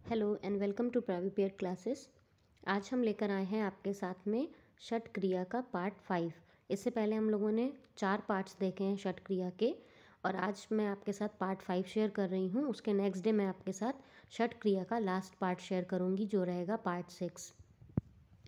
Hello and welcome to prepare classes. आज हम लेकर आए हैं आपके साथ में षट क्रिया का पार्ट 5। इससे पहले हम लोगों ने 4 पार्ट्स देखे हैं षट क्रिया के, और आज मैं आपके साथ पार्ट 5 शेयर कर रही हूँ। उसके नेक्स्ट डे मैं आपके साथ षट क्रिया का लास्ट पार्ट शेयर करूँगी, जो रहेगा पार्ट 6।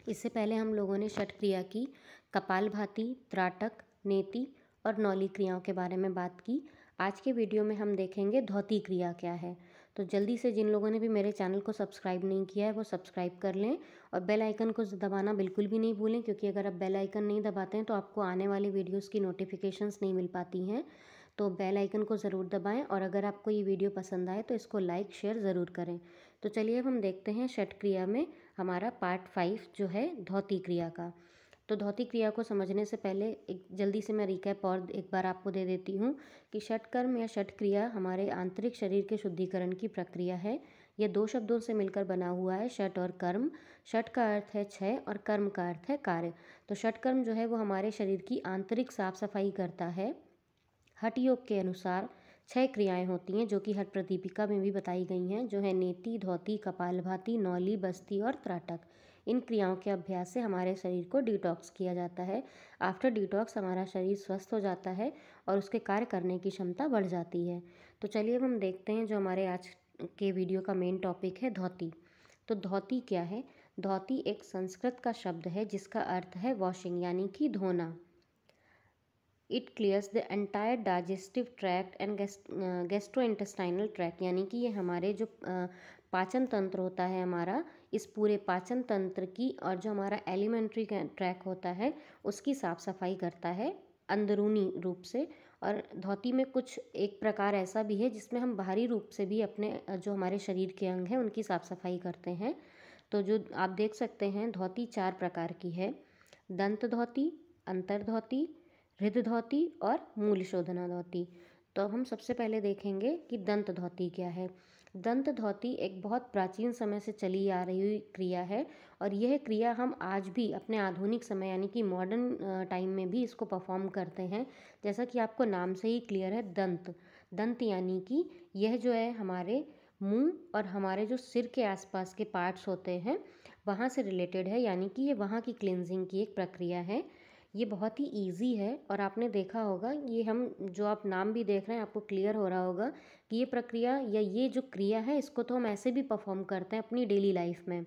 इससे पहले हम लोगों ने षट क्रिया की कपालभाति, त्राटक, नेति और नौली क्रियाओं के बारे में बात की। आज के वीडियो में हम देखेंगे धौती क्रिया क्या है। तो जल्दी से जिन लोगों ने भी मेरे चैनल को सब्सक्राइब नहीं किया है वो सब्सक्राइब कर लें, और बेल आइकन को दबाना बिल्कुल भी नहीं भूलें, क्योंकि अगर आप बेल आइकन नहीं दबाते हैं तो आपको आने वाले वीडियोस की नोटिफिकेशंस नहीं मिल पाती हैं। तो बेल आइकन को ज़रूर दबाएं, और अगर आपको ये वीडियो पसंद आए तो इसको लाइक शेयर ज़रूर करें। तो चलिए अब हम देखते हैं षट क्रिया में हमारा पार्ट 5 जो है धौती क्रिया का। तो धौती क्रिया को समझने से पहले एक जल्दी से मैं रिकैप और एक बार आपको दे देती हूँ कि षटकर्म या षट क्रिया हमारे आंतरिक शरीर के शुद्धिकरण की प्रक्रिया है। यह 2 शब्दों से मिलकर बना हुआ है, षट और कर्म। षट का अर्थ है 6 और कर्म का अर्थ है कार्य। तो षटकर्म जो है वो हमारे शरीर की आंतरिक साफ सफाई करता है। हठ योग के अनुसार 6 क्रियाएं होती हैं, जो कि हठ प्रदीपिका में भी बताई गई हैं, जो है नेति, धौती, कपालभाति, नौली, बस्ती और त्राटक। इन क्रियाओं के अभ्यास से हमारे शरीर को डिटॉक्स किया जाता है। आफ्टर डिटॉक्स हमारा शरीर स्वस्थ हो जाता है और उसके कार्य करने की क्षमता बढ़ जाती है। तो चलिए अब हम देखते हैं जो हमारे आज के वीडियो का मेन टॉपिक है धौती। तो धौती क्या है? धौती एक संस्कृत का शब्द है जिसका अर्थ है वॉशिंग, यानी कि धोना। It clears the entire digestive tract and gastrointestinal tract, यानी कि ये हमारे जो पाचन तंत्र होता है हमारा, इस पूरे पाचन तंत्र की और जो हमारा एलिमेंट्री ट्रैक होता है उसकी साफ़ सफाई करता है अंदरूनी रूप से। और धौती में कुछ एक प्रकार ऐसा भी है जिसमें हम बाहरी रूप से भी अपने जो हमारे शरीर के अंग हैं उनकी साफ़ सफाई करते हैं। तो जो आप देख सकते हैं धौती 4 प्रकार की है: दंत धौती, अंतर धौती, हृद धौती और मूल शोधना धौती। तो हम सबसे पहले देखेंगे कि दंत धौती क्या है। दंत धौती एक बहुत प्राचीन समय से चली आ रही हुई क्रिया है, और यह क्रिया हम आज भी अपने आधुनिक समय यानी कि मॉडर्न टाइम में भी इसको परफॉर्म करते हैं। जैसा कि आपको नाम से ही क्लियर है, दंत। दंत यानी कि यह जो है हमारे मुंह और हमारे जो सिर के आसपास के पार्ट्स होते हैं वहाँ से रिलेटेड है, यानी कि ये वहाँ की क्लिनजिंग की एक प्रक्रिया है। ये बहुत ही इजी है, और आपने देखा होगा ये हम जो आप नाम भी देख रहे हैं आपको क्लियर हो रहा होगा कि ये प्रक्रिया या ये जो क्रिया है इसको तो हम ऐसे भी परफॉर्म करते हैं अपनी डेली लाइफ में।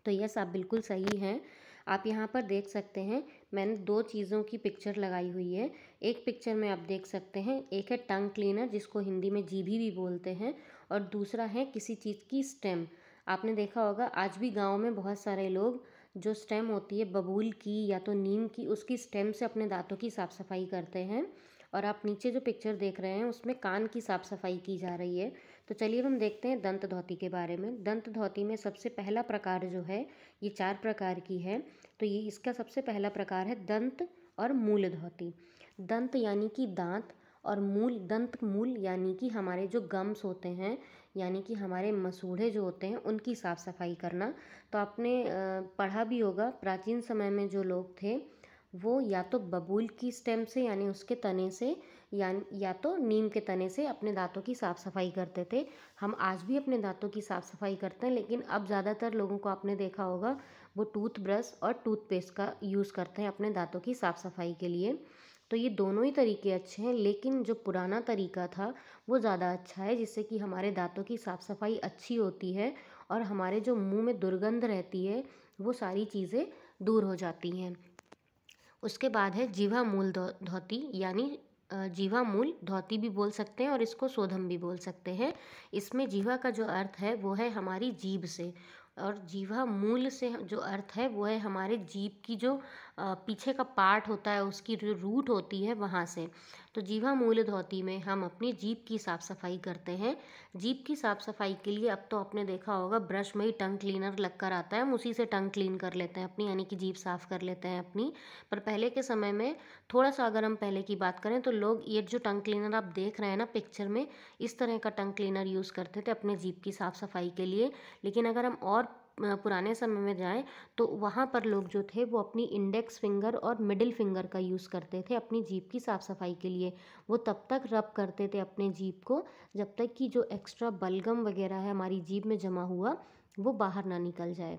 तो यस, आप बिल्कुल सही हैं। आप यहाँ पर देख सकते हैं मैंने 2 चीज़ों की पिक्चर लगाई हुई है। एक पिक्चर में आप देख सकते हैं, एक है टंग क्लीनर जिसको हिंदी में जीभी भी बोलते हैं, और दूसरा है किसी चीज़ की स्टेम। आपने देखा होगा आज भी गाँव में बहुत सारे लोग जो स्टेम होती है बबूल की या तो नीम की, उसकी स्टेम से अपने दांतों की साफ़ सफाई करते हैं। और आप नीचे जो पिक्चर देख रहे हैं उसमें कान की साफ़ सफाई की जा रही है। तो चलिए हम देखते हैं दंत धौती के बारे में। दंत धौती में सबसे पहला प्रकार जो है, ये 4 प्रकार की है। तो ये इसका सबसे पहला प्रकार है दंत और मूल धौती। दंत यानी कि दांत, और मूल, दंत मूल यानी कि हमारे जो गम्स होते हैं, यानी कि हमारे मसूड़े जो होते हैं उनकी साफ़ सफाई करना। तो आपने पढ़ा भी होगा प्राचीन समय में जो लोग थे वो या तो बबूल की स्टेम से यानी उसके तने से या तो नीम के तने से अपने दांतों की साफ़ सफाई करते थे। हम आज भी अपने दांतों की साफ़ सफाई करते हैं, लेकिन अब ज़्यादातर लोगों को आपने देखा होगा वो टूथब्रश और टूथपेस्ट का यूज़ करते हैं अपने दांतों की साफ़ सफाई के लिए। तो ये दोनों ही तरीके अच्छे हैं, लेकिन जो पुराना तरीका था वो ज़्यादा अच्छा है, जिससे कि हमारे दांतों की साफ़ सफाई अच्छी होती है और हमारे जो मुंह में दुर्गंध रहती है वो सारी चीज़ें दूर हो जाती हैं। उसके बाद है जीवा मूल धौती, यानी जीवा मूल धौती भी बोल सकते हैं और इसको शोधम भी बोल सकते हैं। इसमें जीवा का जो अर्थ है वो है हमारी जीभ से, और जीवा मूल से जो अर्थ है वो है हमारे जीभ की जो पीछे का पार्ट होता है, उसकी जो रूट होती है वहाँ से। तो जीवा मूल धौती में हम अपनी जीभ की साफ़ सफाई करते हैं। जीभ की साफ़ सफाई के लिए अब तो आपने देखा होगा ब्रश में ही टंग क्लीनर लग कर आता है, हम उसी से टंग क्लीन कर लेते हैं अपनी, यानी कि जीभ साफ़ कर लेते हैं अपनी। पर पहले के समय में थोड़ा सा अगर हम पहले की बात करें तो लोग ये जो टंग क्लीनर आप देख रहे हैं ना पिक्चर में, इस तरह का टंग क्लीनर यूज़ करते थे अपने जीभ की साफ़ सफाई के लिए। लेकिन अगर हम और पुराने समय में जाएं तो वहाँ पर लोग जो थे वो अपनी इंडेक्स फिंगर और मिडिल फिंगर का यूज़ करते थे अपनी जीभ की साफ़ सफाई के लिए। वो तब तक रब करते थे अपने जीभ को जब तक कि जो एक्स्ट्रा बलगम वगैरह है हमारी जीभ में जमा हुआ वो बाहर ना निकल जाए।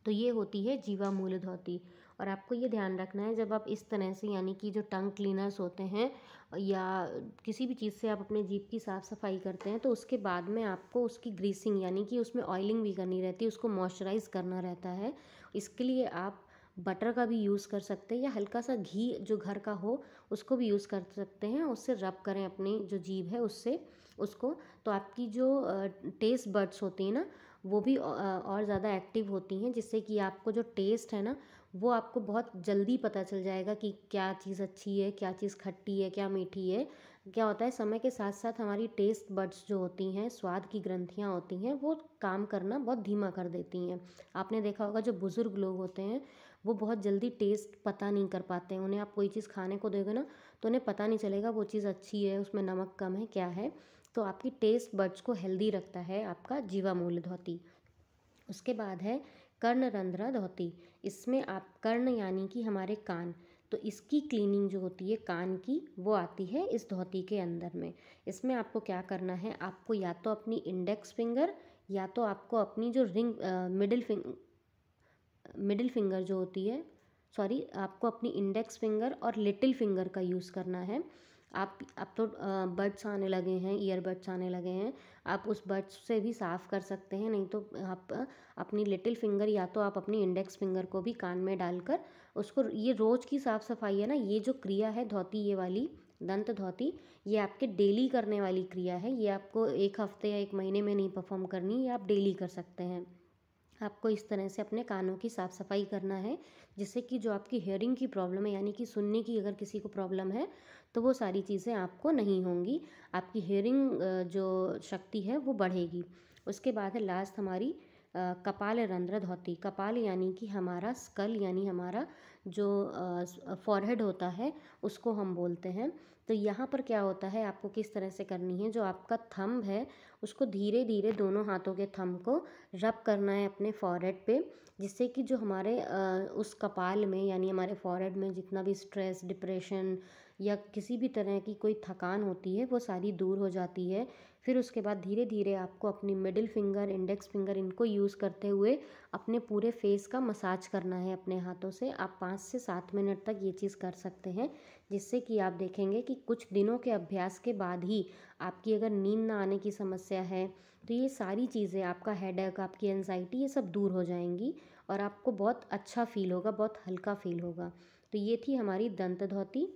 तो ये होती है जीवामूलधौती। और आपको ये ध्यान रखना है जब आप इस तरह से यानी कि जो टंग क्लीनर्स होते हैं या किसी भी चीज़ से आप अपने जीभ की साफ़ सफाई करते हैं तो उसके बाद में आपको उसकी ग्रीसिंग यानी कि उसमें ऑयलिंग भी करनी रहती है, उसको मॉइस्चराइज़ करना रहता है। इसके लिए आप बटर का भी यूज़ कर सकते हैं या हल्का सा घी जो घर का हो उसको भी यूज़ कर सकते हैं। उससे रब करें अपनी जो जीभ है उससे उसको, तो आपकी जो टेस्ट बड्स होती हैं ना वो भी और ज़्यादा एक्टिव होती हैं, जिससे कि आपको जो टेस्ट है ना वो आपको बहुत जल्दी पता चल जाएगा कि क्या चीज़ अच्छी है, क्या चीज़ खट्टी है, क्या मीठी है। क्या होता है समय के साथ साथ हमारी टेस्ट बड्स जो होती हैं, स्वाद की ग्रंथियाँ होती हैं, वो काम करना बहुत धीमा कर देती हैं। आपने देखा होगा जो बुज़ुर्ग लोग होते हैं वो बहुत जल्दी टेस्ट पता नहीं कर पाते हैं। उन्हें आप कोई चीज़ खाने को दोगे ना तो उन्हें पता नहीं चलेगा वो चीज़ अच्छी है, उसमें नमक कम है, क्या है। तो आपकी टेस्ट बड्स को हेल्दी रखता है आपका जीवामूलधौती। उसके बाद है कर्णरंध्रधौती। इसमें आप कर्ण यानी कि हमारे कान, तो इसकी क्लीनिंग जो होती है कान की वो आती है इस धौती के अंदर में। इसमें आपको क्या करना है, आपको या तो अपनी इंडेक्स फिंगर या तो आपको अपनी जो मिडिल फिंगर जो होती है, सॉरी, आपको अपनी इंडेक्स फिंगर और लिटिल फिंगर का यूज़ करना है। आप अब तो बड्स आने लगे हैं, ईयरबड्स आने लगे हैं, आप उस बड्स से भी साफ़ कर सकते हैं। नहीं तो आप अपनी लिटिल फिंगर या तो आप अपनी इंडेक्स फिंगर को भी कान में डालकर उसको, ये रोज़ की साफ़ सफाई है ना, ये जो क्रिया है धौती ये वाली दंत धौती, ये आपके डेली करने वाली क्रिया है। ये आपको एक हफ्ते या एक महीने में नहीं परफॉर्म करनी, ये आप डेली कर सकते हैं। आपको इस तरह से अपने कानों की साफ़ सफाई करना है जिससे कि जो आपकी हेयरिंग की प्रॉब्लम है यानी कि सुनने की अगर किसी को प्रॉब्लम है तो वो सारी चीज़ें आपको नहीं होंगी, आपकी हेयरिंग जो शक्ति है वो बढ़ेगी। उसके बाद है लास्ट हमारी कपाल रंध्र धौती। कपाल यानी कि हमारा स्कल यानी हमारा जो फॉरहेड होता है उसको हम बोलते हैं। तो यहाँ पर क्या होता है, आपको किस तरह से करनी है, जो आपका थंब है उसको धीरे धीरे दोनों हाथों के थंब को रब करना है अपने फॉरहेड पे, जिससे कि जो हमारे उस कपाल में यानी हमारे फॉरहेड में जितना भी स्ट्रेस, डिप्रेशन या किसी भी तरह की कोई थकान होती है वो सारी दूर हो जाती है। फिर उसके बाद धीरे धीरे आपको अपनी मिडिल फिंगर, इंडेक्स फिंगर इनको यूज़ करते हुए अपने पूरे फेस का मसाज करना है अपने हाथों से। आप 5 से 7 मिनट तक ये चीज़ कर सकते हैं, जिससे कि आप देखेंगे कि कुछ दिनों के अभ्यास के बाद ही आपकी अगर नींद ना आने की समस्या है तो ये सारी चीज़ें, आपका हेडेक, आपकी एंजाइटी, ये सब दूर हो जाएंगी और आपको बहुत अच्छा फील होगा, बहुत हल्का फील होगा। तो ये थी हमारी दंत धौती।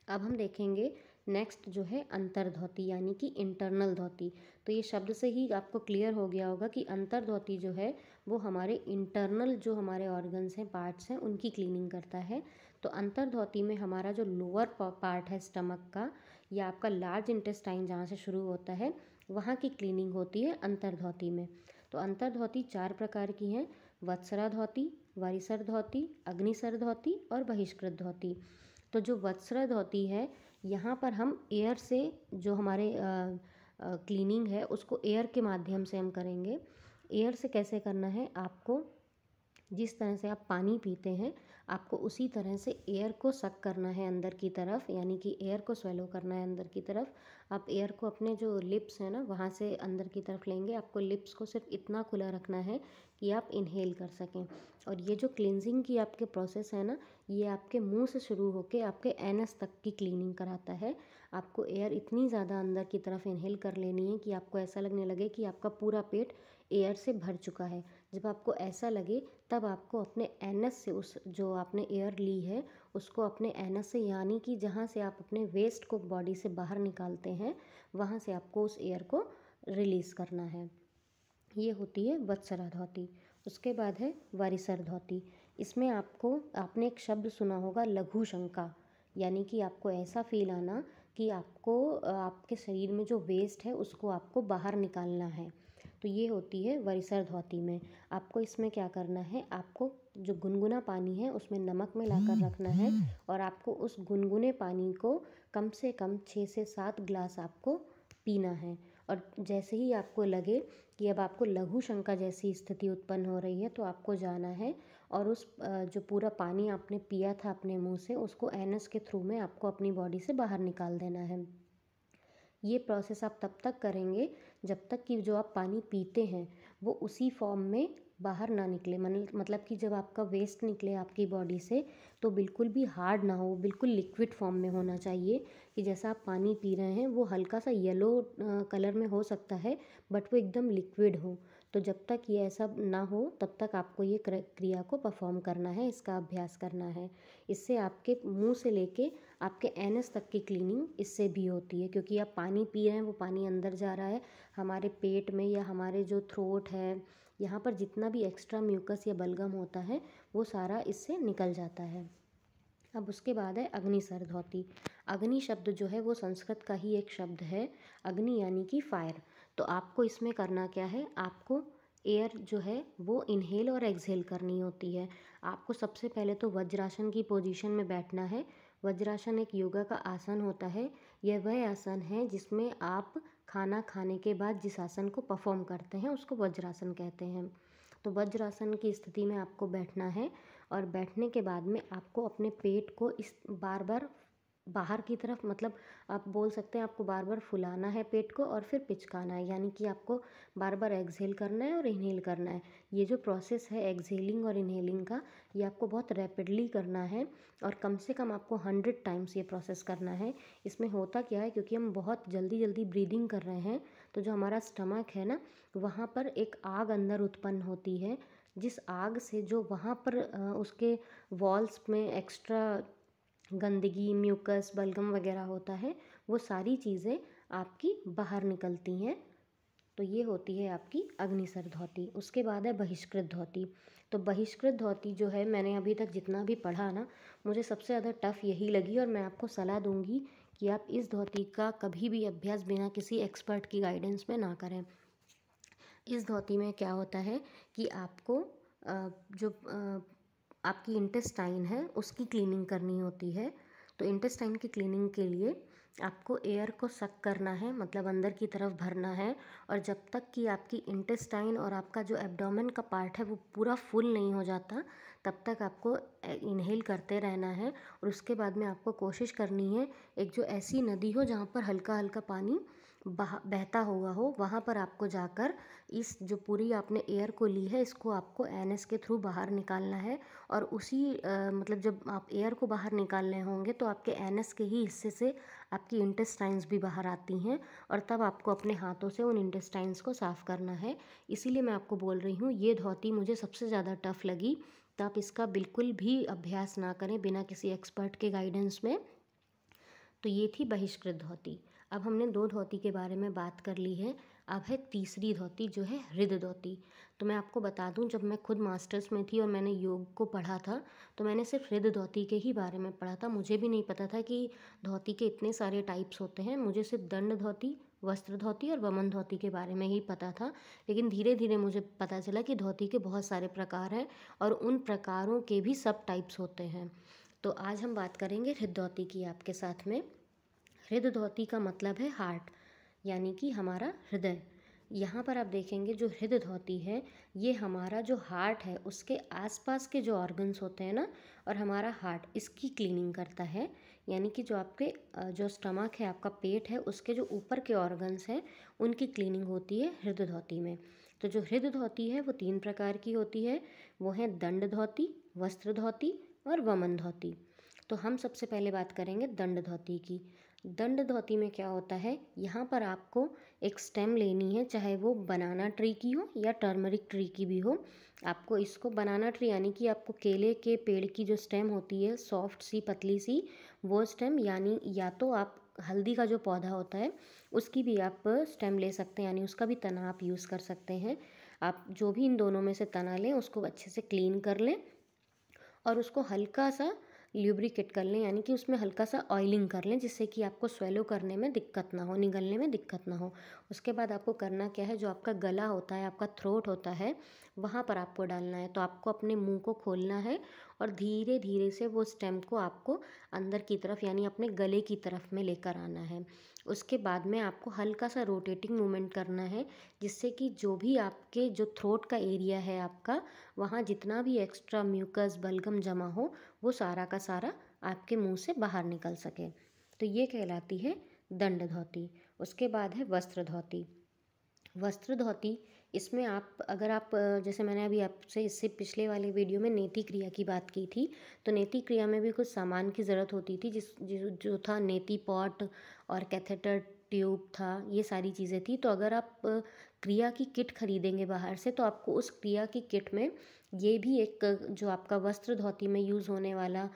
अब हम देखेंगे नेक्स्ट जो है अंतर्धौती यानी कि इंटरनल धौती। तो ये शब्द से ही आपको क्लियर हो गया होगा कि अंतर्धौती जो है वो हमारे इंटरनल जो हमारे ऑर्गन्स हैं, पार्ट्स हैं, उनकी क्लीनिंग करता है। तो अंतर्धौती में हमारा जो लोअर पार्ट है स्टमक का या आपका लार्ज इंटेस्टाइन जहाँ से शुरू होता है वहाँ की क्लीनिंग होती है अंतर्धौती में। तो अंतर्धौती 4 प्रकार की हैं: वत्सरा धौती, वारिसर धौती, अग्निसर धौती और बहिष्कृत धौती। तो जो वत्सरा धौती है यहाँ पर हम एयर से जो हमारे क्लीनिंग है उसको एयर के माध्यम से हम करेंगे। एयर से कैसे करना है, आपको जिस तरह से आप पानी पीते हैं आपको उसी तरह से एयर को सक करना है अंदर की तरफ, यानी कि एयर को स्वेलो करना है अंदर की तरफ। आप एयर को अपने जो लिप्स है ना वहाँ से अंदर की तरफ लेंगे। आपको लिप्स को सिर्फ इतना खुला रखना है कि आप इनहेल कर सकें। और ये जो क्लींजिंग की आपके प्रोसेस है ना, ये आपके मुंह से शुरू होके आपके एनस तक की क्लीनिंग कराता है। आपको एयर इतनी ज़्यादा अंदर की तरफ इनहेल कर लेनी है कि आपको ऐसा लगने लगे कि आपका पूरा पेट एयर से भर चुका है। जब आपको ऐसा लगे तब आपको अपने एनस से उस जो आपने एयर ली है उसको अपने एनस से, यानी कि जहाँ से आप अपने वेस्ट को बॉडी से बाहर निकालते हैं वहाँ से आपको उस एयर को रिलीज़ करना है। ये होती है वत्सरा धौती। उसके बाद है वारिसर धौती। इसमें आपने एक शब्द सुना होगा लघु शंका, यानी कि आपको ऐसा फील आना कि आपको आपके शरीर में जो वेस्ट है उसको आपको बाहर निकालना है। तो ये होती है वारिसर धौती में। आपको इसमें क्या करना है, आपको जो गुनगुना पानी है उसमें नमक मिलाकर रखना है और आपको उस गुनगुने पानी को कम से कम 6 से 7 ग्लास आपको पीना है। और जैसे ही आपको लगे कि अब आपको लघु शंका जैसी स्थिति उत्पन्न हो रही है तो आपको जाना है और उस जो पूरा पानी आपने पिया था अपने मुंह से उसको एनस के थ्रू में आपको अपनी बॉडी से बाहर निकाल देना है। ये प्रोसेस आप तब तक करेंगे जब तक कि जो आप पानी पीते हैं वो उसी फॉर्म में बाहर ना निकले। मतलब कि जब आपका वेस्ट निकले आपकी बॉडी से तो बिल्कुल भी हार्ड ना हो, बिल्कुल लिक्विड फॉर्म में होना चाहिए कि जैसा आप पानी पी रहे हैं वो हल्का सा येलो कलर में हो सकता है बट वो एकदम लिक्विड हो। तो जब तक ये ऐसा ना हो तब तक आपको ये क्रिया को परफॉर्म करना है, इसका अभ्यास करना है। इससे आपके मुंह से लेके आपके एनस तक की क्लीनिंग इससे भी होती है, क्योंकि आप पानी पी रहे हैं वो पानी अंदर जा रहा है हमारे पेट में या हमारे जो थ्रोट है, यहाँ पर जितना भी एक्स्ट्रा म्यूकस या बलगम होता है वो सारा इससे निकल जाता है। अब उसके बाद है अग्निसर धौती। अग्नि शब्द जो है वो संस्कृत का ही एक शब्द है, अग्नि यानी कि फायर। तो आपको इसमें करना क्या है, आपको एयर जो है वो इनहेल और एक्सहेल करनी होती है। आपको सबसे पहले तो वज्रासन की पोजीशन में बैठना है। वज्रासन एक योगा का आसन होता है। यह वह आसन है जिसमें आप खाना खाने के बाद जिस आसन को परफॉर्म करते हैं उसको वज्रासन कहते हैं। तो वज्रासन की स्थिति में आपको बैठना है और बैठने के बाद में आपको अपने पेट को इस बार बार बाहर की तरफ, मतलब आप बोल सकते हैं आपको बार बार फुलाना है पेट को और फिर पिचकाना है, यानी कि आपको बार बार एक्सहेल करना है और इनहेल करना है। ये जो प्रोसेस है एक्सहेलिंग और इनहेलिंग का, ये आपको बहुत रैपिडली करना है और कम से कम आपको 100 टाइम्स ये प्रोसेस करना है। इसमें होता क्या है, क्योंकि हम बहुत जल्दी जल्दी ब्रीदिंग कर रहे हैं तो जो हमारा स्टमक है ना वहाँ पर एक आग अंदर उत्पन्न होती है, जिस आग से जो वहाँ पर उसके वॉल्स में एक्स्ट्रा गंदगी, म्यूकस, बलगम वगैरह होता है, वो सारी चीज़ें आपकी बाहर निकलती हैं। तो ये होती है आपकी अग्निसर धौती। उसके बाद है बहिष्कृत धौती। तो बहिष्कृत धौती जो है, मैंने अभी तक जितना भी पढ़ा ना, मुझे सबसे ज़्यादा टफ़ यही लगी और मैं आपको सलाह दूंगी कि आप इस धौती का कभी भी अभ्यास बिना किसी एक्सपर्ट की गाइडेंस में ना करें। इस धौती में क्या होता है कि आपको जो आपकी इंटेस्टाइन है उसकी क्लीनिंग करनी होती है। तो इंटेस्टाइन की क्लीनिंग के लिए आपको एयर को सक करना है, मतलब अंदर की तरफ भरना है, और जब तक कि आपकी इंटेस्टाइन और आपका जो एब्डोमेन का पार्ट है वो पूरा फुल नहीं हो जाता तब तक आपको इनहेल करते रहना है। और उसके बाद में आपको कोशिश करनी है एक जो ऐसी नदी हो जहाँ पर हल्का हल्का पानी बहता हुआ हो, वहाँ पर आपको जाकर इस जो पूरी आपने एयर को ली है इसको आपको एनएस के थ्रू बाहर निकालना है। और उसी मतलब जब आप एयर को बाहर निकाल रहे होंगे तो आपके एनएस के ही हिस्से से आपकी इंटेस्टाइन्स भी बाहर आती हैं और तब आपको अपने हाथों से उन इंटेस्टाइन्स को साफ़ करना है। इसीलिए मैं आपको बोल रही हूँ ये धौती मुझे सबसे ज़्यादा टफ़ लगी। तो आप इसका बिल्कुल भी अभ्यास ना करें बिना किसी एक्सपर्ट के गाइडेंस में। तो ये थी बहिष्कृत धौती। अब हमने 2 धौती के बारे में बात कर ली है। अब है तीसरी धौती जो है हृद धौती। तो मैं आपको बता दूं, जब मैं खुद मास्टर्स में थी और मैंने योग को पढ़ा था तो मैंने सिर्फ हृद धौती के ही बारे में पढ़ा था। मुझे भी नहीं पता था कि धौती के इतने सारे टाइप्स होते हैं। मुझे सिर्फ दंड धौती, वस्त्र धौती और वमन धौती के बारे में ही पता था। लेकिन धीरे धीरे मुझे पता चला कि धौती के बहुत सारे प्रकार हैं और उन प्रकारों के भी सब टाइप्स होते हैं। तो आज हम बात करेंगे हृद धौती की आपके साथ में। हृद धौती का मतलब है हार्ट, यानी कि हमारा हृदय। यहाँ पर आप देखेंगे जो हृद धौती है ये हमारा जो हार्ट है उसके आसपास के जो ऑर्गन्स होते हैं ना, और हमारा हार्ट इसकी क्लीनिंग करता है। यानी कि जो आपके जो स्टमक है, आपका पेट है, उसके जो ऊपर के ऑर्गन्स हैं उनकी क्लीनिंग होती है हृद धौती में। तो जो हृद धौती है वो 3 प्रकार की होती है, वो है दंड धौती, वस्त्र धौती और वमन धौती। तो हम सबसे पहले बात करेंगे दंड धौती की। दंड धौती में क्या होता है, यहाँ पर आपको एक स्टेम लेनी है, चाहे वो बनाना ट्री की हो या टर्मरिक ट्री की भी हो। आपको इसको बनाना ट्री यानी कि आपको केले के पेड़ की जो स्टेम होती है सॉफ्ट सी पतली सी, वो स्टेम, यानी या तो आप हल्दी का जो पौधा होता है उसकी भी आप स्टेम ले सकते हैं, यानी उसका भी तना आप यूज़ कर सकते हैं। आप जो भी इन दोनों में से तना लें उसको अच्छे से क्लीन कर लें और उसको हल्का सा ल्यूब्रिकेट कर लें, यानी कि उसमें हल्का सा ऑयलिंग कर लें जिससे कि आपको स्वेलो करने में दिक्कत ना हो, निगलने में दिक्कत ना हो। उसके बाद आपको करना क्या है, जो आपका गला होता है, आपका थ्रोट होता है, वहाँ पर आपको डालना है। तो आपको अपने मुंह को खोलना है और धीरे धीरे से वो स्टेम को आपको अंदर की तरफ यानी अपने गले की तरफ में लेकर आना है। उसके बाद में आपको हल्का सा रोटेटिंग मूवमेंट करना है, जिससे कि जो भी आपके जो थ्रोट का एरिया है आपका, वहाँ जितना भी एक्स्ट्रा म्यूकस बलगम जमा हो वो सारा का सारा आपके मुंह से बाहर निकल सके। तो ये कहलाती है दंड धोती। उसके बाद है वस्त्र धोती। वस्त्र धोती, इसमें आप अगर आप जैसे मैंने अभी आपसे इससे पिछले वाले वीडियो में नेति क्रिया की बात की थी, तो नेति क्रिया में भी कुछ सामान की ज़रूरत होती थी, जो था नेति पॉट और कैथेटर ट्यूब था, ये सारी चीज़ें थी। तो अगर आप क्रिया की किट खरीदेंगे बाहर से, तो आपको उस क्रिया की किट में ये भी एक जो आपका वस्त्र धोती में यूज़ होने वाला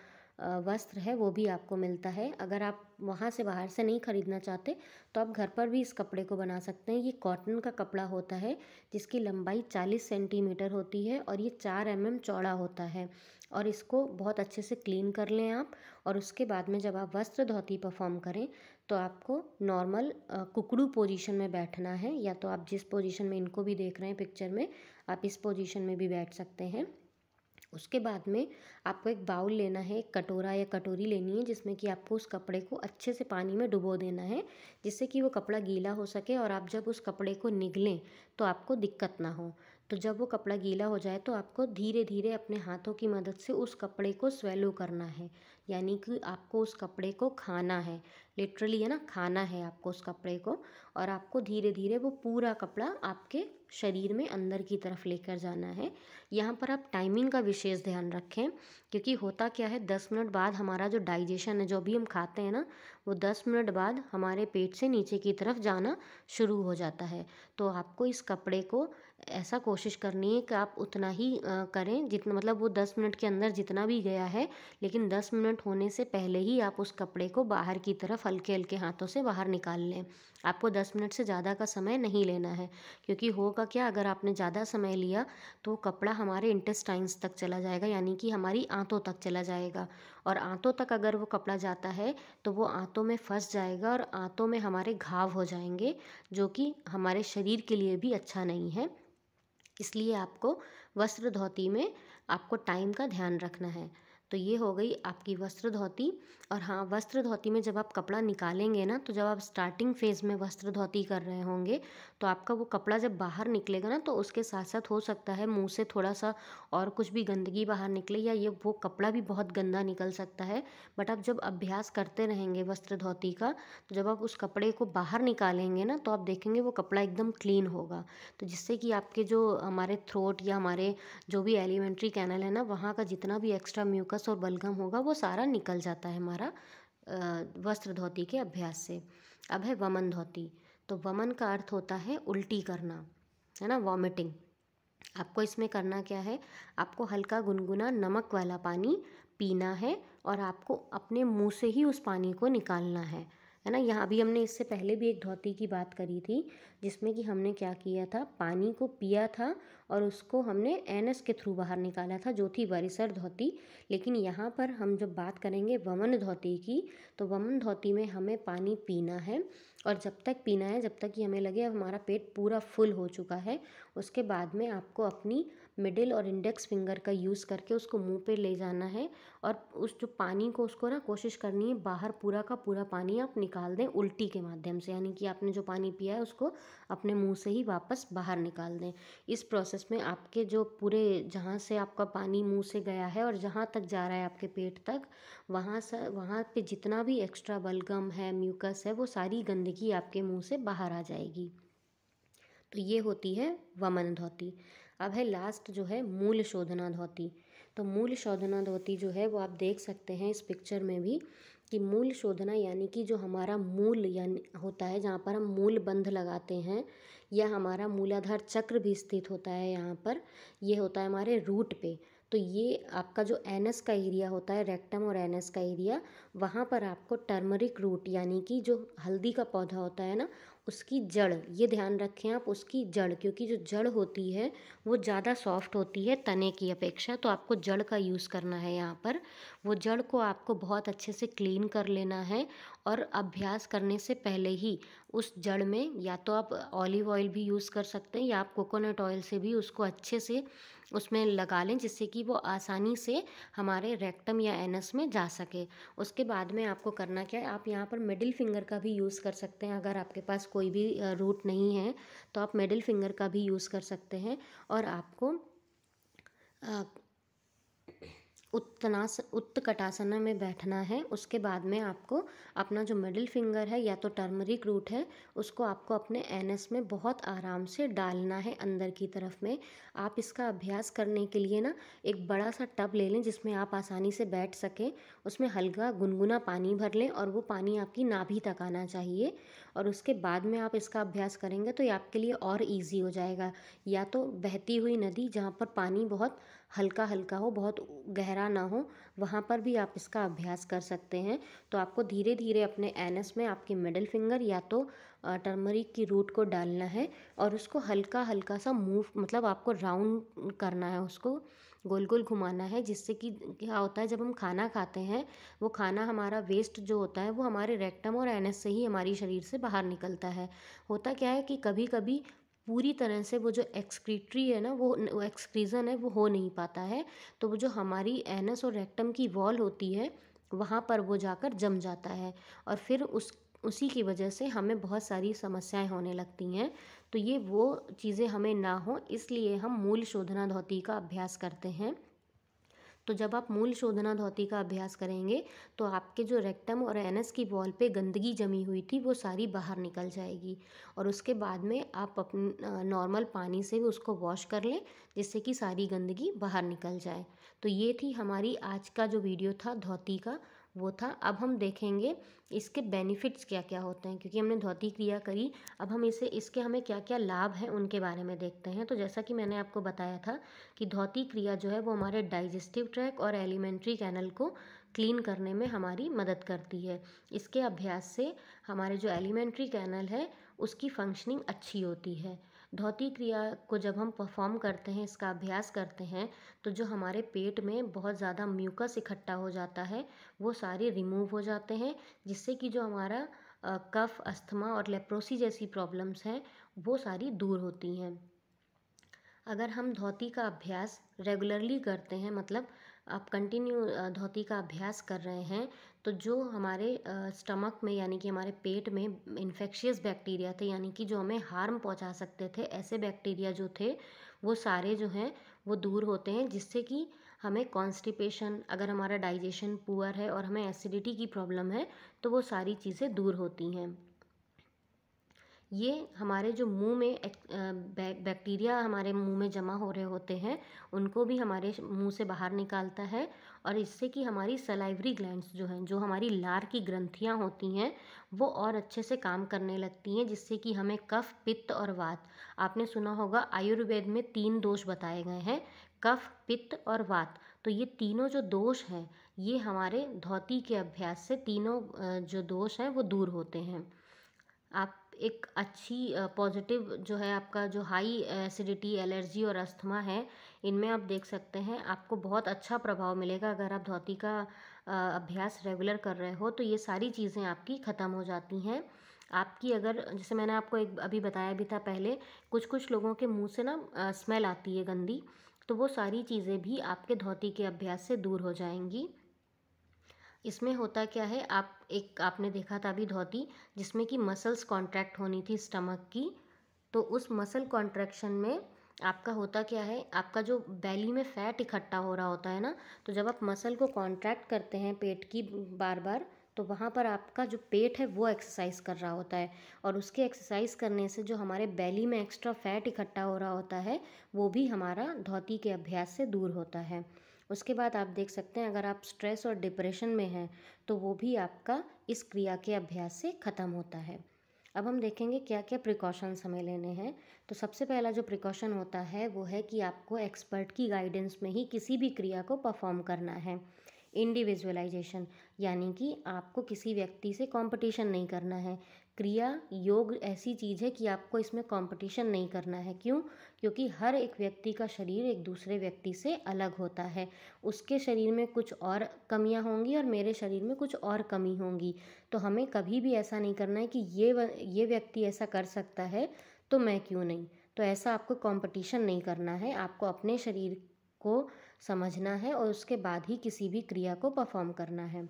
वस्त्र है वो भी आपको मिलता है। अगर आप वहाँ से बाहर से नहीं ख़रीदना चाहते तो आप घर पर भी इस कपड़े को बना सकते हैं। ये कॉटन का कपड़ा होता है जिसकी लंबाई 40 सेंटीमीटर होती है और ये 4 mm चौड़ा होता है। और इसको बहुत अच्छे से क्लीन कर लें आप। और उसके बाद में जब आप वस्त्र धोती परफॉर्म करें तो आपको नॉर्मल कुकड़ू पोजीशन में बैठना है, या तो आप जिस पोजीशन में इनको भी देख रहे हैं पिक्चर में, आप इस पोजीशन में भी बैठ सकते हैं। उसके बाद में आपको एक बाउल लेना है, एक कटोरा या कटोरी लेनी है, जिसमें कि आपको उस कपड़े को अच्छे से पानी में डुबो देना है, जिससे कि वो कपड़ा गीला हो सके और आप जब उस कपड़े को निगलें तो आपको दिक्कत ना हो। तो जब वो कपड़ा गीला हो जाए तो आपको धीरे धीरे अपने हाथों की मदद से उस कपड़े को स्वेलो करना है, यानी कि आपको उस कपड़े को खाना है, लिटरली है ना, खाना है आपको उस कपड़े को। और आपको धीरे धीरे वो पूरा कपड़ा आपके शरीर में अंदर की तरफ लेकर जाना है। यहाँ पर आप टाइमिंग का विशेष ध्यान रखें, क्योंकि होता क्या है, 10 मिनट बाद हमारा जो डाइजेशन है, जो भी हम खाते हैं ना, वो 10 मिनट बाद हमारे पेट से नीचे की तरफ जाना शुरू हो जाता है। तो आपको इस कपड़े को ऐसा कोशिश करनी है कि आप उतना ही करें जितना, मतलब वो 10 मिनट के अंदर जितना भी गया है, लेकिन 10 मिनट होने से पहले ही आप उस कपड़े को बाहर की तरफ हल्के हल्के हाथों से बाहर निकाल लें। आपको 10 मिनट से ज़्यादा का समय नहीं लेना है, क्योंकि होगा क्या, अगर आपने ज़्यादा समय लिया तो कपड़ा हमारे इंटेस्टाइन्स तक चला जाएगा, यानी कि हमारी आंतों तक चला जाएगा। और आंतों तक अगर वो कपड़ा जाता है तो वो आंतों में फंस जाएगा और आंतों में हमारे घाव हो जाएंगे, जो कि हमारे शरीर के लिए भी अच्छा नहीं है। इसलिए आपको वस्त्र धोती में आपको टाइम का ध्यान रखना है। तो ये हो गई आपकी वस्त्र धोती। और हाँ, वस्त्र धोती में जब आप कपड़ा निकालेंगे ना, तो जब आप स्टार्टिंग फेज़ में वस्त्र धोती कर रहे होंगे तो आपका वो कपड़ा जब बाहर निकलेगा ना, तो उसके साथ साथ हो सकता है मुंह से थोड़ा सा और कुछ भी गंदगी बाहर निकले, या ये वो कपड़ा भी बहुत गंदा निकल सकता है। बट आप जब अभ्यास करते रहेंगे वस्त्र धोती का, तो जब आप उस कपड़े को बाहर निकालेंगे ना, तो आप देखेंगे वो कपड़ा एकदम क्लीन होगा। तो जिससे कि आपके जो हमारे थ्रोट या हमारे जो भी एलिमेंट्री कैनल है ना, वहाँ का जितना भी एक्स्ट्रा म्यूकस और बलगम होगा वो सारा निकल जाता है हमारा वस्त्र धोती के अभ्यास से। अब है वमन धोती। तो वमन का अर्थ होता है उल्टी करना, है ना, वॉमिटिंग। आपको इसमें करना क्या है, आपको हल्का गुनगुना नमक वाला पानी पीना है और आपको अपने मुंह से ही उस पानी को निकालना है ना। यहाँ भी हमने इससे पहले भी एक धोती की बात करी थी, जिसमें कि हमने क्या किया था, पानी को पिया था और उसको हमने एनस के थ्रू बाहर निकाला था, जो थी वरिसर धोती। लेकिन यहाँ पर हम जब बात करेंगे वमन धोती की, तो वमन धोती में हमें पानी पीना है, और जब तक पीना है जब तक कि हमें लगे अब हमारा पेट पूरा फुल हो चुका है। उसके बाद में आपको अपनी मिडिल और इंडेक्स फिंगर का यूज़ करके उसको मुंह पे ले जाना है, और उस जो पानी को उसको ना कोशिश करनी है बाहर पूरा का पूरा पानी आप निकाल दें उल्टी के माध्यम से, यानी कि आपने जो पानी पिया है उसको अपने मुंह से ही वापस बाहर निकाल दें। इस प्रोसेस में आपके जो पूरे जहाँ से आपका पानी मुंह से गया है और जहाँ तक जा रहा है आपके पेट तक, वहाँ पे जितना भी एक्स्ट्रा बलगम है, म्यूकस है, वो सारी गंदगी आपके मुंह से बाहर आ जाएगी। तो ये होती है वमन धोती। अब है लास्ट जो है मूल शोधना धोती। तो मूल शोधना धोती जो है वो आप देख सकते हैं इस पिक्चर में भी, कि मूल शोधना यानी कि जो हमारा मूल यानी होता है, जहाँ पर हम मूल बंध लगाते हैं, या हमारा मूलाधार चक्र भी स्थित होता है यहाँ पर, ये होता है हमारे रूट पे। तो ये आपका जो एनस का एरिया होता है, रेक्टम और एनस का एरिया, वहाँ पर आपको टर्मरिक रूट यानी कि जो हल्दी का पौधा होता है ना, उसकी जड़, ये ध्यान रखें आप, उसकी जड़, क्योंकि जो जड़ होती है वो ज़्यादा सॉफ्ट होती है तने की अपेक्षा, तो आपको जड़ का यूज़ करना है यहाँ पर। वो जड़ को आपको बहुत अच्छे से क्लीन कर लेना है और अभ्यास करने से पहले ही उस जड़ में या तो आप ऑलिव ऑयल भी यूज़ कर सकते हैं या आप कोकोनट ऑयल से भी उसको अच्छे से उसमें लगा लें, जिससे कि वो आसानी से हमारे रेक्टम या एनस में जा सके। उसके बाद में आपको करना क्या है, आप यहाँ पर मिडिल फिंगर का भी यूज़ कर सकते हैं। अगर आपके पास कोई भी रूट नहीं है तो आप मिडिल फिंगर का भी यूज़ कर सकते हैं। और आपको अ, उत्कटासन में बैठना है। उसके बाद में आपको अपना जो मिडिल फिंगर है या तो टर्मरिक रूट है, उसको आपको अपने एनएस में बहुत आराम से डालना है अंदर की तरफ में। आप इसका अभ्यास करने के लिए ना एक बड़ा सा टब ले लें जिसमें आप आसानी से बैठ सकें। उसमें हल्का गुनगुना पानी भर लें और वो पानी आपकी नाभि तक आना चाहिए। और उसके बाद में आप इसका अभ्यास करेंगे तो ये आपके लिए और ईजी हो जाएगा। या तो बहती हुई नदी जहाँ पर पानी बहुत हल्का हल्का हो, बहुत गहरा ना हो, वहाँ पर भी आप इसका अभ्यास कर सकते हैं। तो आपको धीरे धीरे अपने एनस में आपके मिडिल फिंगर या तो टर्मरिक की रूट को डालना है और उसको हल्का हल्का सा मूव, मतलब आपको राउंड करना है, उसको गोल गोल घुमाना है। जिससे कि क्या होता है, जब हम खाना खाते हैं वो खाना हमारा वेस्ट जो होता है वो हमारे रेक्टम और एनस से ही हमारी शरीर से बाहर निकलता है। होता क्या है कि कभी कभी पूरी तरह से वो जो एक्सक्रीटरी है ना, वो एक्सक्रीजन है वो हो नहीं पाता है। तो वो जो हमारी एनस और रेक्टम की वॉल होती है वहाँ पर वो जाकर जम जाता है और फिर उसी की वजह से हमें बहुत सारी समस्याएं होने लगती हैं। तो ये वो चीज़ें हमें ना हो, इसलिए हम मूल शोधना धौती का अभ्यास करते हैं। तो जब आप मूल शोधना धौती का अभ्यास करेंगे तो आपके जो रेक्टम और एनस की वॉल पे गंदगी जमी हुई थी वो सारी बाहर निकल जाएगी। और उसके बाद में आप अपने नॉर्मल पानी से भी उसको वॉश कर लें, जिससे कि सारी गंदगी बाहर निकल जाए। तो ये थी हमारी आज का जो वीडियो था धौती का, वो था। अब हम देखेंगे इसके बेनिफिट्स क्या क्या होते हैं, क्योंकि हमने धौती क्रिया करी। अब हम इसके हमें क्या क्या लाभ हैं उनके बारे में देखते हैं। तो जैसा कि मैंने आपको बताया था कि धौती क्रिया जो है वो हमारे डाइजेस्टिव ट्रैक और एलिमेंट्री कैनल को क्लीन करने में हमारी मदद करती है। इसके अभ्यास से हमारे जो एलिमेंट्री कैनल है उसकी फंक्शनिंग अच्छी होती है। धौती क्रिया को जब हम परफॉर्म करते हैं, इसका अभ्यास करते हैं, तो जो हमारे पेट में बहुत ज़्यादा म्यूकस इकट्ठा हो जाता है वो सारे रिमूव हो जाते हैं, जिससे कि जो हमारा कफ, अस्थमा और लेप्रोसी जैसी प्रॉब्लम्स हैं वो सारी दूर होती हैं। अगर हम धौती का अभ्यास रेगुलरली करते हैं, मतलब आप कंटिन्यू धौती का अभ्यास कर रहे हैं, तो जो हमारे स्टमक में यानी कि हमारे पेट में इन्फेक्शियस बैक्टीरिया थे, यानी कि जो हमें हार्म पहुंचा सकते थे, ऐसे बैक्टीरिया जो थे वो सारे जो हैं वो दूर होते हैं। जिससे कि हमें कॉन्स्टिपेशन, अगर हमारा डाइजेशन पुअर है और हमें एसिडिटी की प्रॉब्लम है, तो वो सारी चीज़ें दूर होती हैं। ये हमारे जो मुंह में बैक्टीरिया हमारे मुंह में जमा हो रहे होते हैं उनको भी हमारे मुंह से बाहर निकालता है। और इससे कि हमारी सलाइवरी ग्लैंड्स जो हैं, जो हमारी लार की ग्रंथियां होती हैं, वो और अच्छे से काम करने लगती हैं, जिससे कि हमें कफ, पित्त और वात, आपने सुना होगा आयुर्वेद में 3 दोष बताए गए हैं, कफ, पित्त और वात। तो ये तीनों जो दोष हैं ये हमारे धौती के अभ्यास से तीनों जो दोष हैं वो दूर होते हैं। आप एक अच्छी पॉजिटिव जो है, आपका जो हाई एसिडिटी, एलर्जी और अस्थमा है, इनमें आप देख सकते हैं आपको बहुत अच्छा प्रभाव मिलेगा। अगर आप धौती का अभ्यास रेगुलर कर रहे हो तो ये सारी चीज़ें आपकी ख़त्म हो जाती हैं। आपकी, अगर जैसे मैंने आपको एक अभी बताया भी था पहले, कुछ कुछ लोगों के मुंह से ना स्मेल आती है गंदी, तो वो सारी चीज़ें भी आपके धौती के अभ्यास से दूर हो जाएंगी। इसमें होता क्या है, आपने देखा था अभी धौती जिसमें कि मसल्स कॉन्ट्रैक्ट होनी थी स्टमक की, तो उस मसल कॉन्ट्रैक्शन में आपका होता क्या है, आपका जो बेली में फैट इकट्ठा हो रहा होता है ना, तो जब आप मसल को कॉन्ट्रैक्ट करते हैं पेट की बार बार, तो वहाँ पर आपका जो पेट है वो एक्सरसाइज कर रहा होता है। और उसके एक्सरसाइज करने से जो हमारे बेली में एक्स्ट्रा फैट इकट्ठा हो रहा होता है वो भी हमारा धौती के अभ्यास से दूर होता है। उसके बाद आप देख सकते हैं अगर आप स्ट्रेस और डिप्रेशन में हैं तो वो भी आपका इस क्रिया के अभ्यास से ख़त्म होता है। अब हम देखेंगे क्या क्या प्रिकॉशंस हमें लेने हैं। तो सबसे पहला जो प्रिकॉशन होता है वो है कि आपको एक्सपर्ट की गाइडेंस में ही किसी भी क्रिया को परफॉर्म करना है। इंडिविजुअलाइजेशन, यानी कि आपको किसी व्यक्ति से कंपटीशन नहीं करना है क्रिया योग ऐसी चीज़ है कि आपको इसमें कंपटीशन नहीं करना है। क्यों? क्योंकि हर एक व्यक्ति का शरीर एक दूसरे व्यक्ति से अलग होता है। उसके शरीर में कुछ और कमियां होंगी और मेरे शरीर में कुछ और कमी होंगी। तो हमें कभी भी ऐसा नहीं करना है कि ये व्यक्ति ऐसा कर सकता है तो मैं क्यों नहीं। तो ऐसा आपको कंपटीशन नहीं करना है। आपको अपने शरीर को समझना है और उसके बाद ही किसी भी क्रिया को परफॉर्म करना है।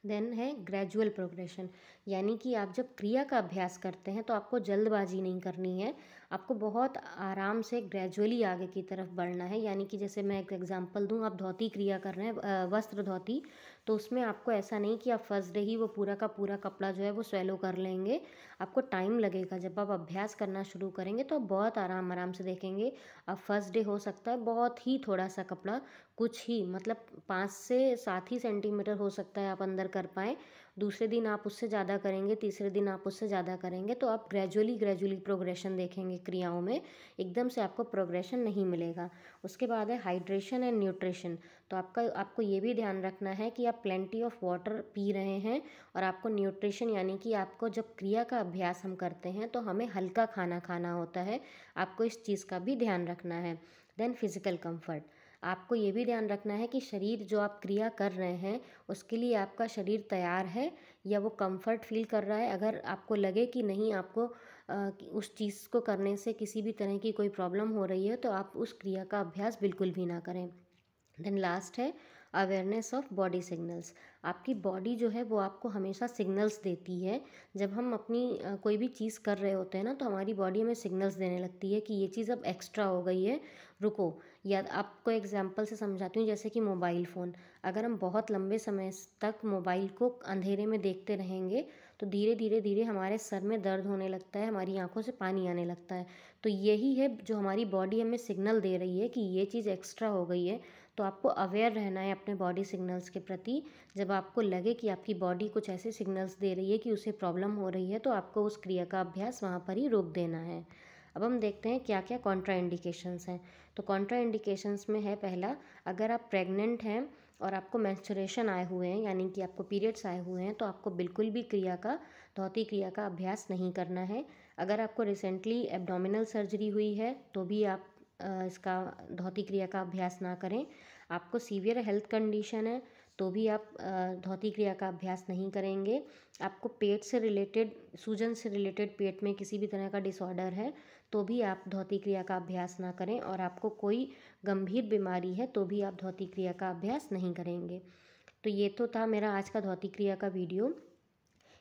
देन है ग्रेजुअल प्रोग्रेशन, यानी कि आप जब क्रिया का अभ्यास करते हैं तो आपको जल्दबाजी नहीं करनी है। आपको बहुत आराम से ग्रेजुअली आगे की तरफ बढ़ना है। यानी कि जैसे मैं एक एग्जांपल दूं, आप धोती क्रिया कर रहे हैं, वस्त्र धोती, तो उसमें आपको ऐसा नहीं कि आप फर्स्ट डे ही वो पूरा का पूरा कपड़ा जो है वो स्वेलो कर लेंगे। आपको टाइम लगेगा। जब आप अभ्यास करना शुरू करेंगे तो आप बहुत आराम आराम से देखेंगे। अब फर्स्ट डे हो सकता है बहुत ही थोड़ा सा कपड़ा, कुछ ही मतलब 5 से 7 ही सेंटीमीटर हो सकता है आप अंदर कर पाएँ। दूसरे दिन आप उससे ज़्यादा करेंगे, तीसरे दिन आप उससे ज़्यादा करेंगे, तो आप ग्रेजुअली प्रोग्रेशन देखेंगे क्रियाओं में। एकदम से आपको प्रोग्रेशन नहीं मिलेगा। उसके बाद है हाइड्रेशन एंड न्यूट्रिशन। तो आपको ये भी ध्यान रखना है कि आप प्लेंटी ऑफ वाटर पी रहे हैं। और आपको न्यूट्रिशन यानी कि आपको जब क्रिया का अभ्यास हम करते हैं तो हमें हल्का खाना खाना होता है। आपको इस चीज़ का भी ध्यान रखना है। देन फिज़िकल कंफर्ट, आपको ये भी ध्यान रखना है कि शरीर जो आप क्रिया कर रहे हैं उसके लिए आपका शरीर तैयार है या वो कंफर्ट फील कर रहा है। अगर आपको लगे कि नहीं, आपको उस चीज़ को करने से किसी भी तरह की कोई प्रॉब्लम हो रही है तो आप उस क्रिया का अभ्यास बिल्कुल भी ना करें। देन लास्ट है अवेयरनेस ऑफ बॉडी सिग्नल्स। आपकी बॉडी जो है वो आपको हमेशा सिग्नल्स देती है। जब हम अपनी कोई भी चीज़ कर रहे होते हैं ना, तो हमारी बॉडी हमें सिग्नल्स देने लगती है कि ये चीज़ अब एक्स्ट्रा हो गई है, रुको। या आपको एग्जांपल से समझाती हूँ, जैसे कि मोबाइल फ़ोन, अगर हम बहुत लंबे समय तक मोबाइल को अंधेरे में देखते रहेंगे तो धीरे धीरे धीरे हमारे सर में दर्द होने लगता है, हमारी आंखों से पानी आने लगता है। तो यही है जो हमारी बॉडी हमें सिग्नल दे रही है कि ये चीज़ एक्स्ट्रा हो गई है। तो आपको अवेयर रहना है अपने बॉडी सिग्नल्स के प्रति। जब आपको लगे कि आपकी बॉडी कुछ ऐसे सिग्नल्स दे रही है कि उसे प्रॉब्लम हो रही है तो आपको उस क्रिया का अभ्यास वहाँ पर ही रोक देना है। अब हम देखते हैं क्या क्या कॉन्ट्रा इंडिकेशंस हैं। तो कॉन्ट्रा इंडिकेशंस में है पहला, अगर आप प्रेग्नेंट हैं और आपको मेंस्ट्रुएशन आए हुए हैं यानी कि आपको पीरियड्स आए हुए हैं तो आपको बिल्कुल भी धौती क्रिया का अभ्यास नहीं करना है। अगर आपको रिसेंटली एब्डोमिनल सर्जरी हुई है तो भी आप इसका धौती क्रिया का अभ्यास ना करें। आपको सीवियर हेल्थ कंडीशन है तो भी आप धौती क्रिया का अभ्यास नहीं करेंगे। आपको पेट से रिलेटेड, सूजन से रिलेटेड पेट में किसी भी तरह का डिसऑर्डर है तो भी आप धौती क्रिया का अभ्यास ना करें। और आपको कोई गंभीर बीमारी है तो भी आप धौती क्रिया का अभ्यास नहीं करेंगे। तो ये तो था मेरा आज का धौती क्रिया का वीडियो।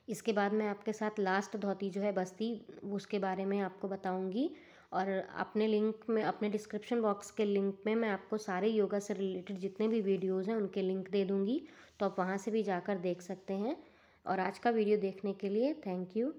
इसके बाद मैं आपके साथ लास्ट धौती जो है बस्ती, उसके बारे में आपको बताऊंगी। और अपने लिंक में, अपने डिस्क्रिप्शन बॉक्स के लिंक में मैं आपको सारे योगा से रिलेटेड जितने भी वीडियोज़ हैं उनके लिंक दे दूँगी, तो आप वहाँ से भी जाकर देख सकते हैं। और आज का वीडियो देखने के लिए थैंक यू।